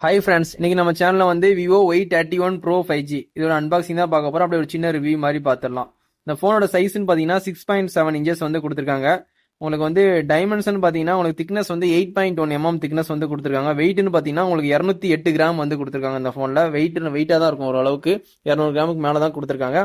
Hi friends, இன்னைக்கு நம்ம சேனல்ல வந்து விவோ Y31 Pro 5G இதோட அன்பாக்சிங் தான் பார்க்க போறோம். அப்படியே ஒரு சின்ன ரிவ்யூ மாதிரி பார்த்துடலாம். இந்த போனோட சைஸ்ன்னு பார்த்தீங்கன்னா 6.7 இன்ச்சஸ் வந்து கொடுத்துருக்காங்க. உங்களுக்கு வந்து டைமென்ஷன் பார்த்தீங்கன்னா உங்களுக்கு திக்னஸ் வந்து 8.1 mm திக்னஸ் வந்து கொடுத்துருக்காங்க. வெயிட்னு பார்த்தீங்கன்னா உங்களுக்கு 208 கிராம் வந்து கொடுத்துருக்காங்க. இந்த ஃபோனில் வெயிட்டாக தான் இருக்கும், ஓரளவுக்கு 200 கிராமுக்கு மேலே தான் கொடுத்துருக்காங்க.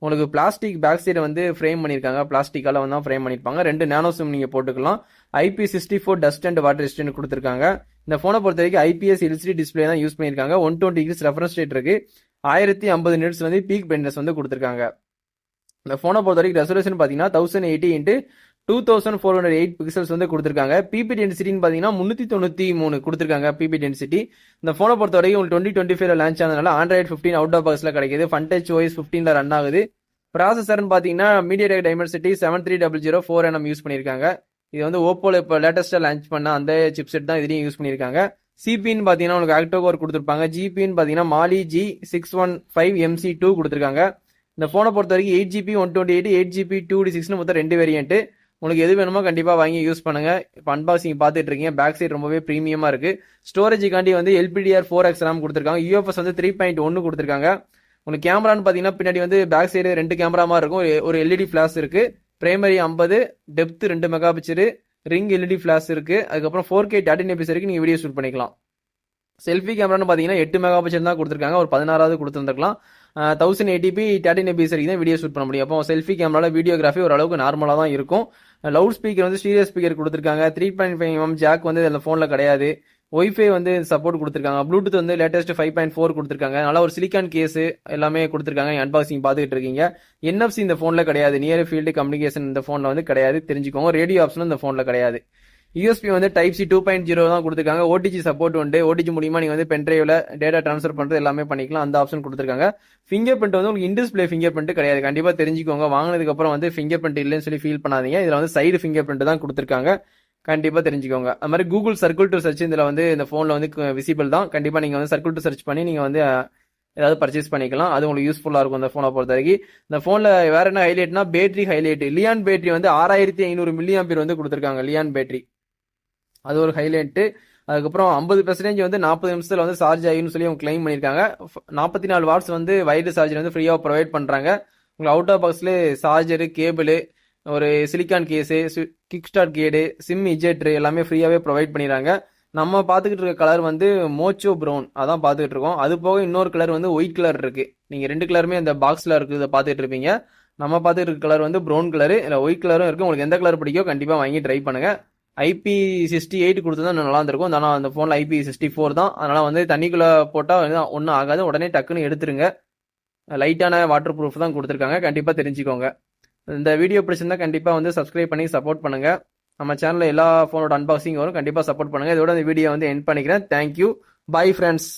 உங்களுக்கு பிளாஸ்டிக் பேக் சைடு வந்து ஃப்ரேம் பண்ணியிருக்காங்க. பிளாஸ்டிக்கால வந்து தான் ஃப்ரேம் பண்ணியிருப்பாங்க. 2 நேனோ சிம் நீங்கள் போட்டுக்கலாம். IP64 dust and water resistant கொடுத்துருக்காங்க. இந்த ஃபோனை பொறுத்த வரைக்கும் IPS LCD டிஸ்பிளே தான் யூஸ் பண்ணியிருக்காங்க. 120 டிகிரிஸ் ரெஃபரன்ஸ் ரேட் இருக்கு. 1050 நிட்ஸ் வந்து பீக் பிரைட்னஸ் வந்து கொடுத்துருக்காங்க. இந்த ஃபோனை பொறுத்த வரைக்கும் ரெசல்யூஷன் பார்த்தீங்கன்னா 1080 இன்ட்டு 2408 பிக்சல்ஸ் வந்து கொடுத்துருக்காங்க. பிபி டென்சிட்டின்னு பார்த்தீங்கன்னா 393 கொடுத்துருக்காங்க பிபி டென்சிட்டி. இந்த ஃபோனை பொறுத்த வரைக்கும் உங்களுக்கு 2025 லான்ச் ஆனதுனால Android 15 அவுட் ஆஃப் பாக்ஸ்ல கிடைக்குது. FunTouch OS 15 ரன் ஆகுது. ப்ராசஸர்னு பார்த்தீங்கன்னா MediaTek Dimensity 73000 4nm யூஸ் பண்ணியிருக்காங்க. இது வந்து ஓப்போல இப்போ லேட்டஸ்ட்டாக லான்ச் பண்ண அந்த சிப்செட் தான் இதுலையும் யூஸ் பண்ணியிருக்காங்க. சிபின்னு பார்த்தீங்கன்னா உங்களுக்கு ஆக்டோகோர் கொடுத்துருப்பாங்க. ஜிபின்னு பார்த்தீங்கன்னா Mali G615 MC2 கொடுத்துருக்காங்க. இந்த ஃபோனை பொறுத்த வரைக்கும் 8GB 128 8GB 256 மொத்தம் 2 வேரியன்ட். உங்களுக்கு எது வேணுமோ கண்டிப்பாக வாங்கி யூஸ் பண்ணுங்க. இப்போ அன்பாக்சிங் பார்த்துட்டு இருக்கீங்க. பேக் சைடு ரொம்பவே ப்ரீமியமாக இருக்கு. ஸ்டோரேஜுக்காண்டி வந்து LPDR4X RAM கொடுத்துருக்காங்க. UFS வந்து 3.1 கொடுத்துருக்காங்க. உங்களுக்கு கேமரான்னு பார்த்தீங்கன்னா பின்னாடி வந்து பேக் சைடு 2 கேமரா மாதிரி இருக்கும். ஒரு LED ஃபிளாஷ் இருக்கு. Primary 50, depth 2 mega pixel, ring LED flash இருக்கு. அதுக்கப்புறம் 4K 13 fps வரைக்கும் நீங்க வீடியோ ஷூட் பண்ணிக்கலாம். செல்ஃபி கேமரான்னு பார்த்தீங்கன்னா 8 மெகா பிக்சல் தான் கொடுத்துருக்காங்க. ஒரு 16வது கொடுத்துருந்துருக்கலாம். 1080p 13 fps வரைக்கும் தான் வீடியோ ஷூட் பண்ண முடியும். அப்போ செல்ஃபி கேமரால வீடியோகிராஃபி ஓரளவுக்கு நார்மலாக தான் இருக்கும். லவுட் ஸ்பீக்கர் வந்து ஸ்டீரியோ ஸ்பீக்கர் கொடுத்துருக்காங்க. 3.5 mm ஜாக் வந்து இந்த ஃபோனில் கிடையாது. ஒய்ஃபை வந்து சப்போர்ட் கொடுத்துருக்காங்க. ப்ளூடூத் வந்து லேட்டஸ்ட் 5.4 கொடுத்துருக்காங்க. நல்லா ஒரு சிலிக்கான் கேஸ் எல்லாமே கொடுத்துருக்காங்க. அன்பாக்சிங் பார்த்துட்டு இருக்கீங்க. NFC இந்த ஃபோனில் கிடையாது. நியர் ஃபீல்டு கம்யூனிகேஷன் இந்த ஃபோனில் வந்து கிடையாது, தெரிஞ்சுக்கோங்க. ரேடியோ ஆப்ஷனும் இந்த ஃபோனில் கிடையாது. USB வந்து Type C 2.0 தான் கொடுத்துருக்காங்க. OTG சப்போர்ட் உண்டு. OTG மூலியமா நீங்க வந்து பென்ட்ரைவ்ல டேட்டா ட்ரான்ஸ்ஃபர் பண்றது எல்லாமே பண்ணிக்கலாம். அந்த ஆப்ஷன் கொடுத்துருக்காங்க. ஃபிங்கர் பிரிண்ட் வந்து உங்களுக்கு இன்டிஸ்பிளே ஃபிங்கர் பிரிண்ட் கிடையாது. கண்டிப்பா தெரிஞ்சுக்கோங்க. வாங்கினதுக்கு அப்புறம் வந்து ஃபிங்கர் பிரிண்ட் இல்லைன்னு சொல்லி ஃபீல் பண்ணாதீங்க. இதுல வந்து சைடு ஃபிங்கர் பிரிண்ட் தான் கொடுத்துருக்காங்க. கண்டிப்பா தெரிஞ்சுக்கோங்க. அது மாதிரி கூகுள் சர்க்கிள் டு சர்ச் இதுல வந்து இந்த போன்ல வந்து விசிபிள் தான். கண்டிப்பா நீங்க வந்து சர்க்கிள் டு சர்ச் பண்ணி நீங்க வந்து ஏதாவது பர்ச்சேஸ் பண்ணிக்கலாம். அது உங்களுக்கு யூஸ்ஃபுல்லா இருக்கும் இந்த போனை பொறுத்த வரைக்கும். இந்த போன்ல வேற என்ன ஹைலைட்னா பேட்டரி ஹைலைட். லியான் பேட்டரி வந்து 6500 mAh வந்து கொடுத்துருக்காங்க. லியான் பேட்டரி அது ஒரு ஹைலைட். அதுக்கப்புறம் 50% வந்து 40 நிமிஷத்துல வந்து சார்ஜ் ஆகின்னு சொல்லி அவங்க கிளைம் பண்ணியிருக்காங்க. 44 வாட்ஸ் வந்து வயர்டு சார்ஜர் வந்து ஃப்ரீயாக ப்ரொவைட் பண்றாங்க. உங்களுக்கு அவுட் ஆஃப் பாக்ஸ்ல சார்ஜரு, கேபிள், ஒரு சிலிக்கான் கேஸு, கிக் ஸ்டார்ட் கேடு, சிம் இஜெக்டர் எல்லாமே ஃப்ரீயாவே ப்ரொவைட் பண்ணிடுறாங்க. நம்ம பார்த்துக்கிட்டு இருக்க கலர் வந்து மோச்சோ ப்ரௌன் அதான் பார்த்துக்கிட்டு இருக்கோம். அது போக இன்னொரு கலர் வந்து ஒயிட் கலர் இருக்கு. நீங்க 2 கலருமே அந்த பாக்ஸ்ல இருக்கு, இதை பார்த்துட்டு இருப்பீங்க. நம்ம பார்த்துட்டு இருக்க கலர் வந்து ப்ரௌன் கலர், இல்லை ஒயிட் கலரும் இருக்கு. உங்களுக்கு எந்த கலர் பிடிக்கோ கண்டிப்பா வாங்கி ட்ரை பண்ணுங்க. IP68 கொடுத்தா நல்லா இருந்திருக்கும். ஆனால் அந்த போன்ல IP64 தான். அதனால வந்து தண்ணிக்குள்ள போட்டா ஒன்றும் ஆகாது. உடனே டக்குன்னு எடுத்துருங்க. லைட்டான வாட்டர் ப்ரூஃப் தான் கொடுத்துருக்காங்க. கண்டிப்பா தெரிஞ்சுக்கோங்க. இந்த வீடியோ பிடிச்சிருந்தா கண்டிப்பா வந்து சப்ஸ்கிரைப் பண்ணி சப்போர்ட் பண்ணுங்க. நம்ம சேனல்ல எல்லா போனோட அன்பாக்சிங் வரும். கண்டிப்பா சப்போர்ட் பண்ணுங்க. இதோட இந்த வீடியோ வந்து எண்ட் பண்ணிக்கிறேன். தேங்க்யூ. Bye friends.